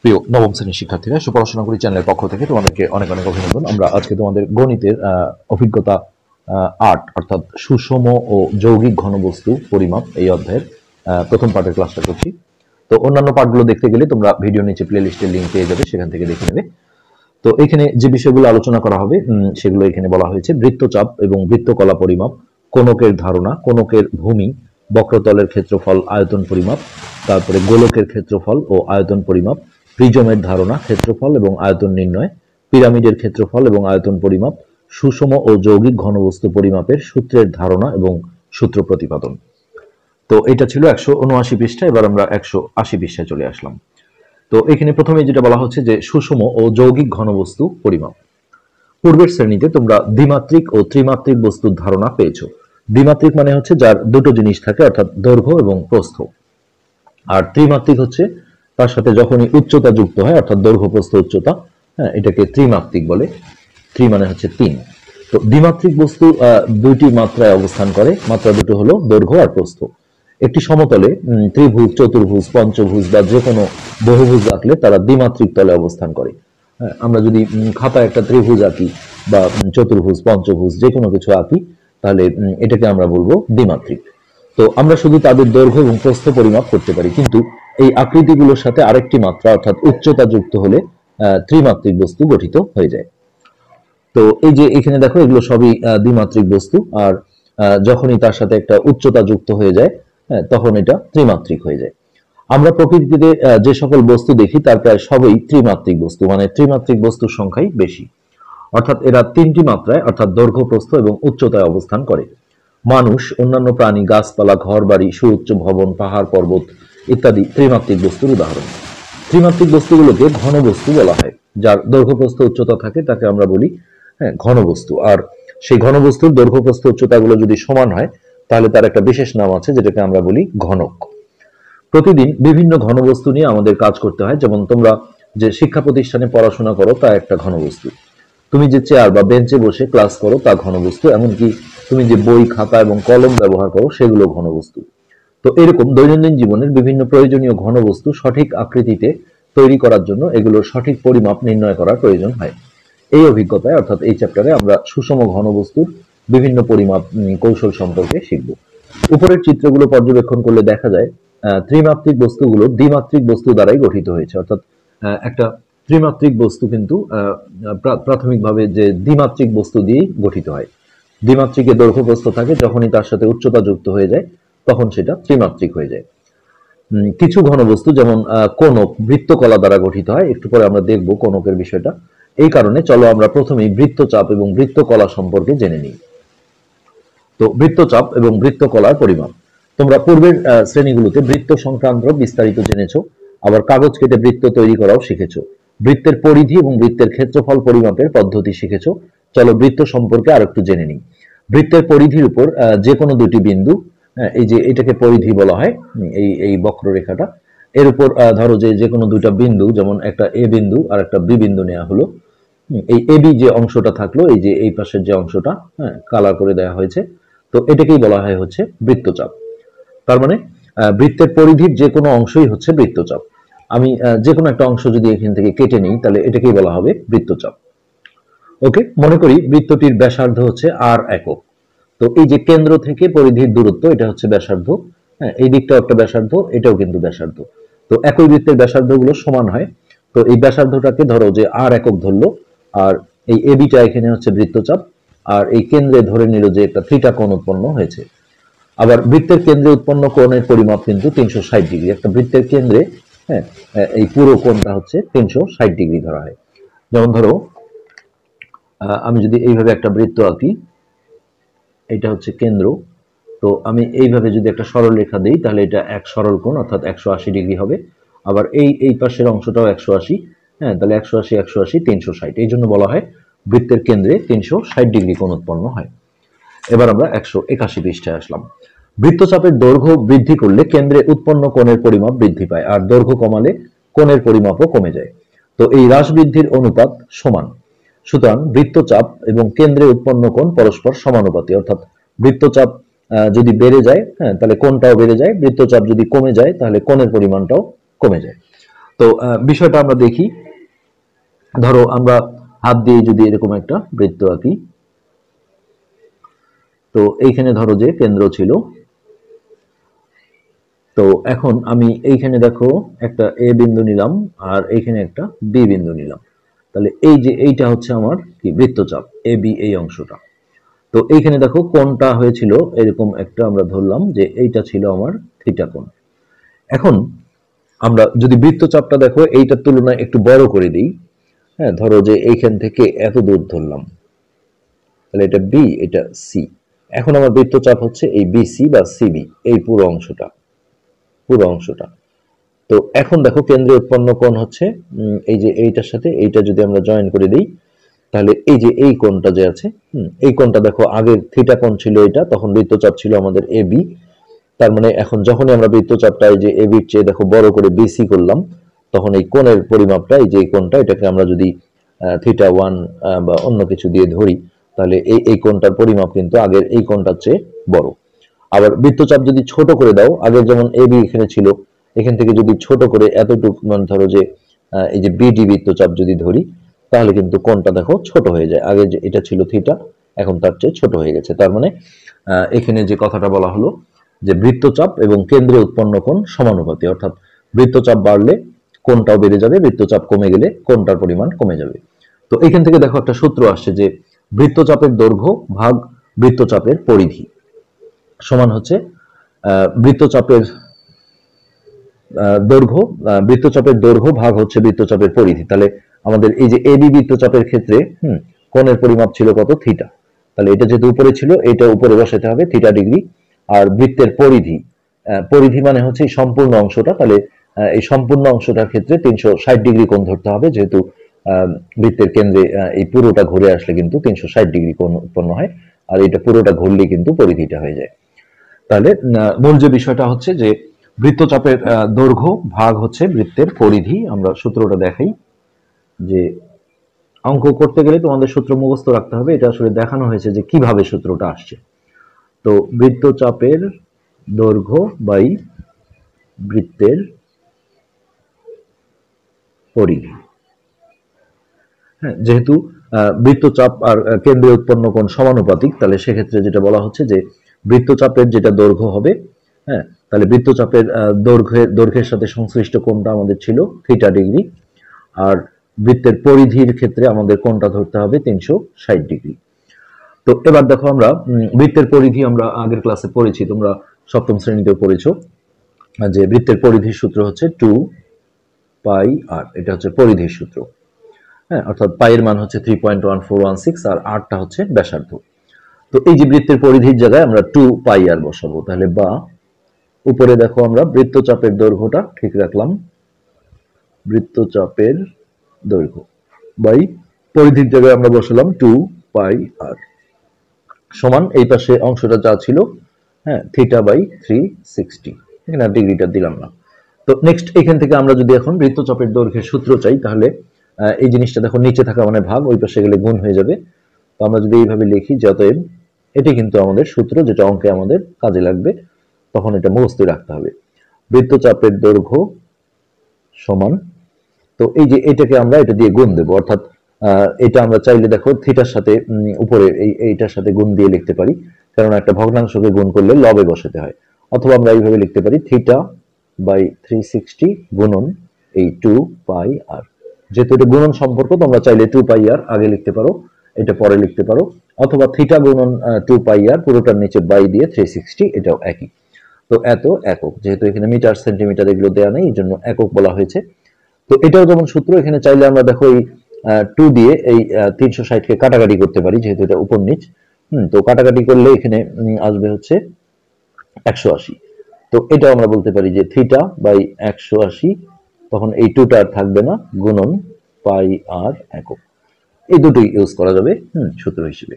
প্রিয় নবম শ্রেণীর শিক্ষার্থীরা, সুপড়াশোনা করি চ্যানেলের পক্ষ থেকে তোমাদেরকে অনেক অনেক অভিনন্দন। আমরা আজকে তোমাদের গণিতের অভিজ্ঞতা ৮ অর্থাৎ সুষম ও যৌগিক ঘনবস্তু পরিমাপ এই অধ্যায়ের প্রথম পার্টের ক্লাসটা করছি। তো অন্যান্য পার্টগুলো দেখতে গেলে তোমরা ভিডিও নিচে প্লে লিস্টের লিঙ্ক পেয়ে যাবে, সেখান থেকে দেখে নেবে। তো এখানে যে বিষয়গুলো আলোচনা করা হবে সেগুলো এখানে বলা হয়েছে: বৃত্তচাপ এবং বৃত্তকলা পরিমাপ, কোণকের ধারণা, কোণকের ভূমি, বক্রতলের ক্ষেত্রফল আয়তন পরিমাপ, তারপরে গোলকের ক্ষেত্রফল ও আয়তন পরিমাপ, প্রিজমের ধারণা, ক্ষেত্রফল এবং আয়তন নির্ণয়, পিরামিডের ক্ষেত্রফল এবং আয়তন পরিমাপ, সুষম ও যৌগিক ঘনবস্তু পরিমাপের সূত্রের ধারণা এবং সূত্র প্রতিপাদন। তো এটা ছিল 179 পৃষ্ঠা। এবার আমরা 180 পৃষ্ঠায় চলে আসলাম। তো এখানে প্রথমে যেটা বলা হচ্ছে যে সুষম ও যৌগিক ঘনবস্তু পরিমাপ। পূর্বের শ্রেণীতে তোমরা দ্বিমাত্রিক ও ত্রিমাত্রিক বস্তুর ধারণা পেয়েছো। দ্বিমাত্রিক মানে হচ্ছে যার দুটো জিনিস থাকে, অর্থাৎ দৈর্ঘ্য এবং প্রস্থ। আর ত্রিমাত্রিক হচ্ছে তার সাথে যখনই উচ্চতা যুক্ত হয়, অর্থাৎ দৈর্ঘ্য প্রস্থ উচ্চতা, হ্যাঁ, এটাকে ত্রিমাত্রিক বলে। ত্রি মানে হচ্ছে তিন। তো দ্বিমাত্রিক বস্তু দুইটি মাত্রায় অবস্থান করে। মাত্রা দুটো হলো দৈর্ঘ্য আর প্রস্থ। একটি সমতলে ত্রিভুজ, চতুর্ভুজ, পঞ্চভুজ বা যে কোনো বহুভুজ আঁকলে তারা দ্বিমাত্রিক তলে অবস্থান করে। হ্যাঁ, আমরা যদি খাতায় একটা ত্রিভুজ আঁকি বা চতুর্ভুজ, পঞ্চভুজ যে কোনো কিছু আঁকি, তাহলে এটাকে আমরা বলবো দ্বিমাত্রিক। তো আমরা শুধু তাদের দৈর্ঘ্য এবং প্রস্থ পরিমাপ করতে পারি, কিন্তু এই আকৃতিগুলোর সাথে আরেকটি মাত্রা অর্থাৎ উচ্চতা যুক্ত হলে ত্রিমাত্রিক বস্তু গঠিত হয়ে যায়। তো এই যে এখানে দেখো, এগুলো সবই দ্বিমাত্রিক বস্তু। আর যখনই তার সাথে একটা উচ্চতা যুক্ত হয়ে যায়, তখন এটা ত্রিমাত্রিক হয়ে যায়। আমরা প্রকৃতিতে যে সকল বস্তু দেখি তার প্রায় সবই ত্রিমাত্রিক বস্তু, মানে ত্রিমাত্রিক বস্তুর সংখ্যাই বেশি। অর্থাৎ এরা তিনটি মাত্রায় অর্থাৎ দৈর্ঘ্য, প্রস্থ এবং উচ্চতায় অবস্থান করে। মানুষ, অন্যান্য প্রাণী, গাছপালা, ঘরবাড়ি, সুউচ্চ ভবন, পাহাড় পর্বত ইত্যাদি ত্রিমাত্রিক বস্তুর উদাহরণ। ত্রিমাত্রিক বস্তুগুলোকে ঘনবস্তু বলা হয়। যার দৈর্ঘ্য, প্রস্থ, উচ্চতা থাকে তাকে আমরা বলি ঘনবস্তু। আর সেই ঘনবস্তুর দৈর্ঘ্য, প্রস্থ, উচ্চতাগুলো যদি সমান হয়, তাহলে তার একটা বিশেষ নাম আছে, যেটাকে আমরা বলি ঘনক। প্রতিদিন বিভিন্ন ঘনবস্তু নিয়ে আমাদের কাজ করতে হয়। যেমন তোমরা যে শিক্ষা প্রতিষ্ঠানে পড়াশোনা করো তা একটা ঘনবস্তু, তুমি যে চেয়ার বা বেঞ্চে বসে ক্লাস করো তা ঘনবস্তু, এমনকি তুমি যে বই, খাতা এবং কলম ব্যবহার করো সেগুলো ঘনবস্তু। তো এরকম দৈনন্দিন জীবনের বিভিন্ন প্রয়োজনীয় ঘনবস্তু সঠিক আকৃতিতে তৈরি করার জন্য এগুলোর সঠিক পরিমাপ নির্ণয় করার প্রয়োজন হয়। এই অভিজ্ঞতায় অর্থাৎ এই চ্যাপ্টারে আমরা সুষম ঘনবস্তুর বিভিন্ন পরিমাপ কৌশল সম্পর্কে শিখব। উপরের চিত্রগুলো পর্যবেক্ষণ করলে দেখা যায় ত্রিমাত্রিক বস্তুগুলো দ্বিমাত্রিক বস্তু দ্বারাই গঠিত হয়েছে। অর্থাৎ একটা ত্রিমাত্রিক বস্তু কিন্তু প্রাথমিকভাবে যে দ্বিমাত্রিক বস্তু দিয়েই গঠিত হয়। দ্বিমাত্রিকে দৈর্ঘ্য, প্রস্থ থাকে, যখনই তার সাথে উচ্চতা যুক্ত হয়ে যায় তখন সেটা ত্রিমাত্রিক হয়ে যায়। কিছু ঘনবস্তু যেমন কোণক বৃত্তকলা দ্বারা গঠিত হয়। একটু পরে আমরা দেখব কোণকের বিষয়টা। এই কারণে চলো আমরা প্রথমেই বৃত্তচাপ এবং বৃত্তকলা সম্পর্কে জেনে নিই। তো বৃত্তচাপ এবং বৃত্তকলার পরিমাপ। তোমরা পূর্বের শ্রেণীগুলোতে বৃত্ত সংক্রান্ত বিস্তারিত জেনেছো, আবার কাগজ কেটে বৃত্ত তৈরি করাও শিখেছো। বৃত্তের পরিধি এবং বৃত্তের ক্ষেত্রফল পরিমাপের পদ্ধতি শিখেছো। চলো বৃত্ত সম্পর্কে আর একটু জেনে নিই। বৃত্তের পরিধির উপর যে কোনো দুটি বিন্দু, এই যে এটাকে পরিধি বলা হয়, এই বক্ররেখাটা, এর উপর ধরো যে কোনো দুইটা বিন্দু, যেমন একটা এ বিন্দু আর একটা বি বিন্দু নেওয়া হলো। এই এবি যে অংশটা থাকলো, এই যে এই পাশের যে অংশটা কালার করে দেওয়া হয়েছে, তো এটাকেই বলা হয় হচ্ছে বৃত্তচাপ। তার মানে বৃত্তের পরিধির যে কোনো অংশই হচ্ছে বৃত্তচাপ। আমি যে কোনো একটা অংশ যদি এখান থেকে কেটে নিই, তাহলে এটাকেই বলা হবে বৃত্তচাপ। ওকে, মনে করি বৃত্তটির ব্যাসার্ধ হচ্ছে আর একক। তো এই যে কেন্দ্র থেকে পরিধির দূরত্ব, এটা হচ্ছে ব্যাসার্ধ। হ্যাঁ, এই দিকটাও একটা ব্যাসার্ধ, এটাও কিন্তু ব্যাসার্ধ। তো একই বৃত্তের ব্যাসার্ধগুলো সমান হয়। তো এই ব্যাসার্ধটাকে ধরো যে আর একক ধরলো, আর এই এবিটা এখানে হচ্ছে বৃত্তচাপ, আর এই কেন্দ্রে ধরে নিল যে একটা থিটা কোণ উৎপন্ন হয়েছে। আবার বৃত্তের কেন্দ্রে উৎপন্ন কোণের পরিমাপ কিন্তু 360 ডিগ্রি। একটা বৃত্তের কেন্দ্রে হ্যাঁ এই পুরো কোণটা হচ্ছে 360 ডিগ্রি ধরা হয়। যেমন ধরো আমি যদি এইভাবে একটা বৃত্ত আঁকি, এটা হচ্ছে কেন্দ্র। তো আমি এইভাবে যদি একটা সরল রেখা দিই, তাহলে এটা এক সরল কোণ অর্থাৎ 180 ডিগ্রি হবে। আবার এই পাশের অংশটাও 180। হ্যাঁ, তাহলে 180 180 360। এই জন্য বলা হয় বৃত্তের কেন্দ্রে 360 ডিগ্রি কোণ উৎপন্ন হয়। এবার আমরা 181 পৃষ্ঠায় আসলাম। বৃত্তচাপের দৈর্ঘ্য বৃদ্ধি করলে কেন্দ্রে উৎপন্ন কোণের পরিমাপ বৃদ্ধি পায়, আর দৈর্ঘ্য কমালে কোণের পরিমাপও কমে যায়। তো এই হ্রাস বৃদ্ধির অনুপাত সমান। সুতরাং বৃত্তচাপ এবং কেন্দ্রে উৎপন্ন কোণ পরস্পর সমানুপাতি। অর্থাৎ বৃত্তচাপ যদি বেড়ে যায়, হ্যাঁ, তাহলে কোণটাও বেড়ে যায়। বৃত্তচাপ যদি কমে যায়, তাহলে কোণের পরিমাণটাও কমে যায়। তো বিষয়টা আমরা দেখি। ধরো আমরা হাত দিয়ে যদি এরকম একটা বৃত্ত আঁকি, তো এইখানে ধরো যে কেন্দ্র ছিল, তো এখন আমি এইখানে দেখো একটা এ বিন্দু নিলাম আর এইখানে একটা বি বিন্দু নিলাম। তাহলে এই যে এইটা হচ্ছে আমার কি বৃত্তচাপ এ বি, এই অংশটা। তো এইখানে দেখো কোণটা হয়েছিল এরকম একটা, আমরা ধরলাম যে এইটা ছিল আমার থিটা কোণ। এখন আমরা যদি বৃত্তচাপটা দেখো এইটার তুলনায় একটু বড় করে দিই, হ্যাঁ, ধরো যে এইখান থেকে এত দূর ধরলাম, তাহলে এটা বি, এটা সি। এখন আমার বৃত্তচাপ হচ্ছে এই বিসি বা সিবি, এই পুরো অংশটা। তো এখন দেখো কেন্দ্রে উৎপন্ন কোণ হচ্ছে এই যে এইটার সাথে এইটা যদি আমরা জয়েন করে দিই, তাহলে এই যে এই কোণটা যে আছে, এই কোণটা দেখো আগে থিটা কোণ ছিল এটা, তখন বৃত্তচাপ ছিল আমাদের এ বি। তার মানে এখন যখনই আমরা বৃত্তচাপটা এই যে এ বির চেয়ে দেখো বড় করে বিসি করলাম, তখন এই কোণের পরিমাপটা, এই যে এই কোণটা, এটাকে আমরা যদি থিটা ওয়ান বা অন্য কিছু দিয়ে ধরি, তাহলে এই কোণটার পরিমাপ কিন্তু আগের এই কোণটার চেয়ে বড়। আবার বৃত্তচাপ যদি ছোট করে দাও, আগের যেমন এ বি এখানে ছিল, এখান থেকে যদি ছোট করে এতটুকু, মানে ধরো যে এই যে বিডি বৃত্তচাপ যদি ধরি, তাহলে কিন্তু কোণটা দেখো ছোট হয়ে যায়। আগে যে এটা ছিল থিটা, এখন তার চেয়ে ছোট হয়ে গেছে। তার মানে এখানে যে কথাটা বলা হলো যে বৃত্তচাপ এবং কেন্দ্রে উৎপন্ন কোণ সমানুপাতি, অর্থাৎ বৃত্তচাপ বাড়লে কোণটাও বেড়ে যাবে, বৃত্তচাপ কমে গেলে কোণটার পরিমাণ কমে যাবে। তো এখান থেকে দেখো একটা সূত্র আসছে যে বৃত্তচাপের দৈর্ঘ্য ভাগ বৃত্তচাপের পরিধি সমান হচ্ছে বৃত্তচাপের দৈর্ঘ্য ভাগ হচ্ছে বৃত্তচাপের পরিধি। তাহলে আমাদের এই যে এবি বৃত্তচাপের ক্ষেত্রে কোণের পরিমাপ ছিল কত, থিটা। তাহলে এটা যেহেতু উপরে ছিল, এটা উপরে বসাতে হবে থিটা ডিগ্রি। আর বৃত্তের পরিধি মানে হচ্ছে এই সম্পূর্ণ অংশটা। তাহলে এই সম্পূর্ণ অংশটার ক্ষেত্রে 360 ডিগ্রি কোণ ধরতে হবে, যেহেতু বৃত্তের কেন্দ্রে এই পুরোটা ঘুরে আসলে কিন্তু 360 ডিগ্রি কোণ উৎপন্ন হয়, আর এটা পুরোটা ঘুরলে কিন্তু পরিধিটা হয়ে যায়। তাহলে মূল যে বিষয়টা হচ্ছে যে বৃত্তচাপের দৈর্ঘ্য ভাগ হচ্ছে বৃত্তের পরিধি। আমরা সূত্রটা দেখাই, যে অঙ্ক করতে গেলে তোমাদের সূত্র মুখস্থ রাখতে হবে, এটা আসলে দেখানো হয়েছে যে কিভাবে সূত্রটা আসছে। তো বৃত্তচাপের দৈর্ঘ্য বাই বৃত্তের পরিধি, হ্যাঁ, যেহেতু বৃত্তচাপ আর কেন্দ্রে উৎপন্ন কোণ সমানুপাতিক, তাহলে সেক্ষেত্রে যেটা বলা হচ্ছে যে বৃত্তচাপের যেটা দৈর্ঘ্য হবে, হ্যাঁ, তাহলে বৃত্তচাপের দৈর্ঘ্যের সাথে সংশ্লিষ্ট কোণটা আমাদের ছিল থিটা ডিগ্রি, আর বৃত্তের পরিধির ক্ষেত্রে আমাদের কোণটা ধরতে হবে 360 ডিগ্রি। তো এবার দেখো আমরা বৃত্তের পরিধি আমরা আগের ক্লাসে পড়েছি, তোমরা সপ্তম শ্রেণীতেও পড়েছো, যে বৃত্তের পরিধির সূত্র হচ্ছে 2 পাই আর, এটা হচ্ছে পরিধির সূত্র। হ্যাঁ, অর্থাৎ পাইয়ের মান হচ্ছে 3.1416 আর আরটা হচ্ছে ব্যাসার্ধ। তো এই যে বৃত্তের পরিধির জায়গায় আমরা 2 পাই আর বসাবো, তাহলে বা উপরে দেখো আমরা বৃত্তচাপের দৈর্ঘ্যটা ঠিক রাখলাম, বৃত্তচাপের দৈর্ঘ্য বাই পরিধির জায়গায় আমরা বসালাম 2 পাই আর, সমান এই পাশে অংশটা যা ছিল, হ্যাঁ, থিটা বাই 360, এখানে আর ডিগ্রিটা দিলাম না। তো নেক্সট এখান থেকে আমরা যদি এখন বৃত্তচাপের দৈর্ঘ্যের সূত্র চাই, তাহলে এই জিনিসটা দেখো নিচে থাকা মানে ভাগ, ওই পাশে গেলে গুণ হয়ে যাবে। তো আমরা যদি এইভাবে লিখি, অতএব এটি কিন্তু আমাদের সূত্র, যেটা অঙ্কে আমাদের কাজে লাগবে, তখন এটা মুখস্থ রাখতে হবে। বৃত্তচাপের দৈর্ঘ্য সমান, তো এই যে এটাকে আমরা এটা দিয়ে গুণ দেব, অর্থাৎ এটা আমরা চাইলে দেখো থিটার সাথে উপরে এইটার সাথে গুণ দিয়ে লিখতে পারি, কারণ একটা ভগ্নাংশকে গুণ করলে লবে বসাতে হয়। অথবা আমরা এইভাবে লিখতে পারি থিটা বাই 360 গুণন এই 2 পাই আর। যেহেতু এটা গুণন সম্পর্ক, তোমরা চাইলে 2 পাই আর আগে লিখতে পারো, এটা পরে লিখতে পারো, অথবা থিটা গুণন 2 পাই আর পুরোটার নিচে বাই দিয়ে 360, এটাও একই। তো এত একক, যেহেতু এখানে মিটার সেন্টিমিটার এগুলো দেওয়া নেই, এই জন্য একক বলা হয়েছে। তো এটাও যেমন সূত্র, এখানে চাইলে আমরা দেখো এই 2 দিয়ে এই 360 কে কাটাকাটি করতে পারি, যেহেতু এটা উপর নিচ। তো কাটাকাটি করলে এখানে আসবে হচ্ছে 180। তো এটাও আমরা বলতে পারি যে থিটা বাই 180, তখন এই 2টা আর থাকবে না, গুণন পাই আর একক। এই দুটোই ইউজ করা যাবে সূত্র হিসেবে।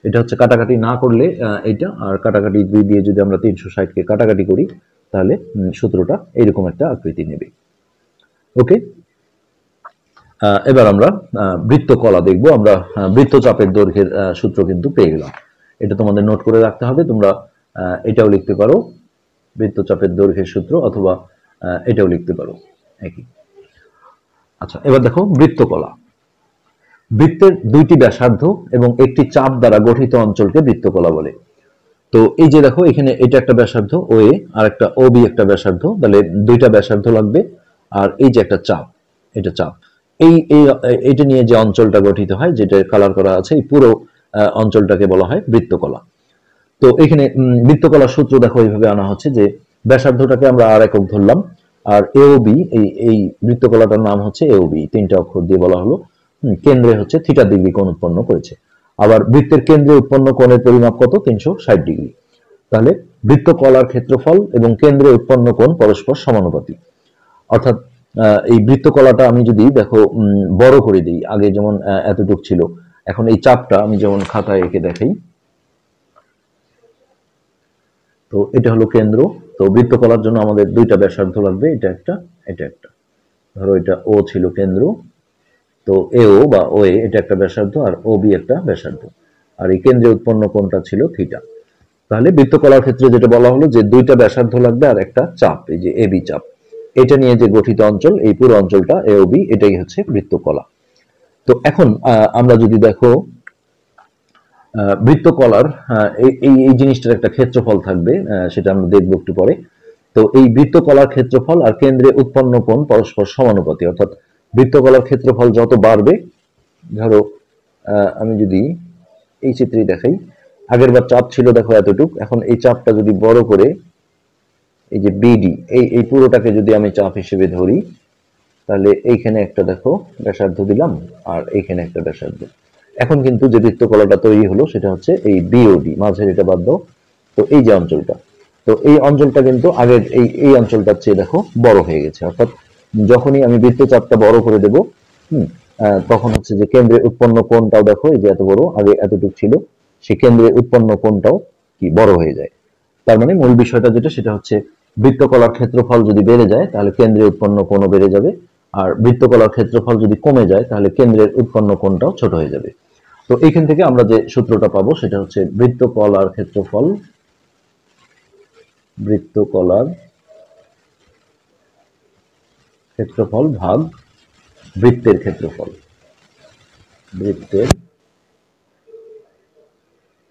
এটা হচ্ছে কাটাকাটি না করলে এইটা, আর কাটাকাটি 2 দিয়ে যদি আমরা 360 কে কাটাকাটি করি, তাহলে সূত্রটা এরকম একটা আকৃতি নেবে। ওকে, এবার আমরা বৃত্তকলা দেখব। আমরা বৃত্তচাপের দৈর্ঘ্যের সূত্র কিন্তু পেয়ে গেলাম, এটা তোমাদের নোট করে রাখতে হবে। তোমরা এটাও লিখতে পারো, বৃত্তচাপের দৈর্ঘ্যের সূত্র, অথবা এটাও লিখতে পারো একই। আচ্ছা, এবার দেখো বৃত্তকলা। বৃত্তের দুইটি ব্যাসার্ধ এবং একটি চাপ দ্বারা গঠিত অঞ্চলকে বৃত্তকলা বলে। তো এই যে দেখো এখানে এটা একটা ব্যাসার্ধ ও এ, আর একটা ও বি একটা ব্যাসার্ধ, তাহলে দুইটা ব্যাসার্ধ লাগবে। আর এই যে একটা চাপ, এটা চাপ, এই এই এটা নিয়ে যে অঞ্চলটা গঠিত হয়, যেটা কালার করা আছে, এই পুরো অঞ্চলটাকে বলা হয় বৃত্তকলা। তো এখানে বৃত্তকলার সূত্র দেখো এইভাবে আনা হচ্ছে যে ব্যাসার্ধটাকে আমরা আর একক ধরলাম, আর এ ও বি, এই বৃত্তকলাটার নাম হচ্ছে এ ও বি, তিনটা অক্ষর দিয়ে বলা হলো। কেন্দ্রে হচ্ছে থিটা ডিগ্রি কোণ উৎপন্ন করেছে। আবার বৃত্তের কেন্দ্রে উৎপন্ন কোণের পরিমাপ কত? 360 ডিগ্রি। তাহলে বৃত্তকলার ক্ষেত্রফল এবং কেন্দ্রে উৎপন্ন কোণ পরস্পর সমানুপাতিক। অর্থাৎ এই বৃত্তকলাটা আমি যদি দেখো বড় করে দিই, আগে যেমন এতটুক ছিল, এখন এই চাপটা আমি যেমন খাতায় এঁকে দেখাই, তো এটা হলো কেন্দ্র। তো বৃত্তকলার জন্য আমাদের দুইটা ব্যাসার্ধ লাগবে, এটা একটা, এটা একটা। ধরো এটা ও ছিল কেন্দ্র, তো এ ও বা ও এ এটা একটা ব্যাসার্ধ, আর ও বি একটা ব্যাসার্ধ, আর এই কেন্দ্রে উৎপন্ন কোণটা ছিল থিটা। তাহলে বৃত্তকলার ক্ষেত্রে যেটা বলা হলো যে দুইটা ব্যাসার্ধ লাগবে আর একটা চাপ, এই যে এ বি চাপ, এটা নিয়ে যে গঠিত অঞ্চল, এই পুরো অঞ্চলটা এ ও বি, এটাই হচ্ছে বৃত্তকলা। তো এখন আমরা যদি দেখো বৃত্তকলার এই এই জিনিসটার একটা ক্ষেত্রফল থাকবে, সেটা আমরা দেখবো একটু পরে। তো এই বৃত্তকলার ক্ষেত্রফল আর কেন্দ্রে উৎপন্ন কোণ পরস্পর সমানুপাতিক, অর্থাৎ বৃত্তকলার ক্ষেত্রফল যত বাড়বে, ধরো আমি যদি এই চিত্রেই দেখাই, আগের বার চাপ ছিল দেখো এতটুক, এখন এই চাপটা যদি বড় করে, এই যে বিডি, এই পুরোটাকে যদি আমি চাপ হিসেবে ধরি, তাহলে এইখানে একটা দেখো ব্যাসার্ধ দিলাম, আর এইখানে একটা ব্যাসার্ধ। এখন কিন্তু যে বৃত্তকলাটা তৈরি হলো সেটা হচ্ছে এই বিওডি, মাঝের এটা বাদ দাও। তো এই যে অঞ্চলটা, তো এই অঞ্চলটা কিন্তু আগের এই অঞ্চলটার চেয়ে দেখো বড় হয়ে গেছে। অর্থাৎ যখনই আমি বৃত্তচাপটা বড় করে দেব, তখন হচ্ছে যে কেন্দ্রে উৎপন্ন কোণটাও দেখো এই যে এত বড়, আগে এতটুকু ছিল, সেই কেন্দ্রে উৎপন্ন কোণটাও কি বড় হয়ে যায়। তার মানে মূল বিষয়টা যেটা, সেটা হচ্ছে বৃত্তকলার ক্ষেত্রফল যদি বেড়ে যায় তাহলে কেন্দ্রে উৎপন্ন কোণও বেড়ে যাবে, আর বৃত্তকলার ক্ষেত্রফল যদি কমে যায় তাহলে কেন্দ্রের উৎপন্ন কোণটাও ছোট হয়ে যাবে। তো এইখান থেকে আমরা যে সূত্রটা পাবো সেটা হচ্ছে বৃত্তকলার ক্ষেত্রফল, বৃত্তকলার ক্ষেত্রফল ভাগ বৃত্তের ক্ষেত্রফল, বৃত্তের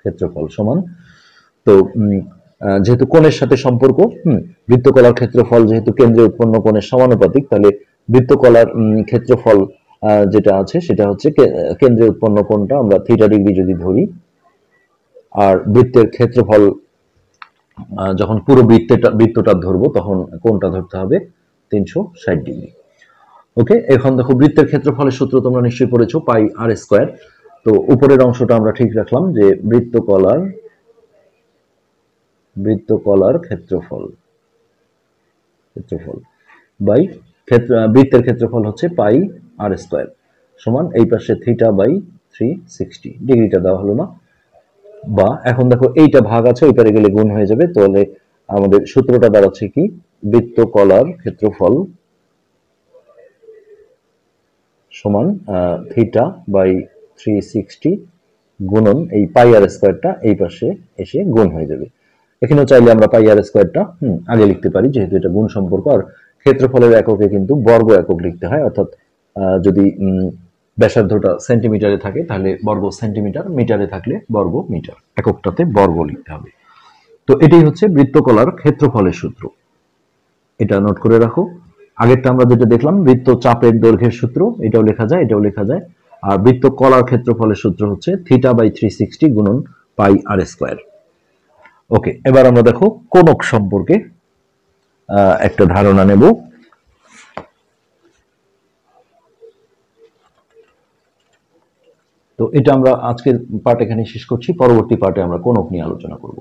ক্ষেত্রফল সমান। তো যেহেতু কোণের সাথে সম্পর্ক, বৃত্তকলার ক্ষেত্রফল যেহেতু কেন্দ্রে উৎপন্ন কোণের সমানুপাতিক, তাহলে বৃত্তকলার ক্ষেত্রফল যেটা আছে সেটা হচ্ছে কেন্দ্রে উৎপন্ন কোণটা আমরা থিটা ডিগ্রি যদি ধরি, আর বৃত্তের ক্ষেত্রফল যখন পুরো বৃত্তটা ধরবো তখন কোণটা ধরতে হবে 360 ডিগ্রি। ওকে, এখন দেখো বৃত্তের ক্ষেত্রফলের সূত্র তোমরা নিশ্চয়ই পড়েছো, পাই আর স্কয়ার। তো উপরের অংশটা আমরা ঠিক রাখলাম যে বৃত্তকলার ক্ষেত্রফল বাই বৃত্তের ক্ষেত্রফল হচ্ছে পাই আর স্কয়ার সমান এই পাশে থিটা বাই 360, ডিগ্রিটা দেওয়া হলো না। বা এখন দেখো এইটা ভাগ আছে, ওই পারে গেলে গুণ হয়ে যাবে, তাহলে আমাদের সূত্রটা দাঁড়াচ্ছে কি, বৃত্তকলার ক্ষেত্রফল সমান থিটা বাই 360 গুণন এই পাই আর স্কয়ারটা এই পাশে এসে গুণ হয়ে যাবে। এখানেও চাইলে আমরা পাই আর স্কয়ারটা আগে লিখতে পারি, যেহেতু এটা গুণ সম্পর্ক। আর ক্ষেত্রফলের এককে কিন্তু বর্গ একক লিখতে হয়, অর্থাৎ যদি ব্যাসার্ধটা সেন্টিমিটারে থাকে তাহলে বর্গ সেন্টিমিটার, মিটারে থাকলে বর্গ মিটার, এককটাতে বর্গ লিখতে হবে। তো এটাই হচ্ছে বৃত্তকলার ক্ষেত্রফলের সূত্র, এটা নোট করে রাখো। আগেরটা আমরা যেটা দেখলাম বৃত্ত চাপের দৈর্ঘ্যের সূত্র, এটাও লেখা যায়, এটাও লেখা যায়। আর বৃত্তকলার ক্ষেত্রফলের সূত্র হচ্ছে থিটা বাই 360 গুণন পাই আর স্কয়ার। ওকে, এবার আমরা দেখো কোণক সম্পর্কে একটা ধারণা নেব। তো এটা আমরা আজকের পার্ট এখানে শেষ করছি, পরবর্তী পার্টে আমরা কোণক নিয়ে আলোচনা করব।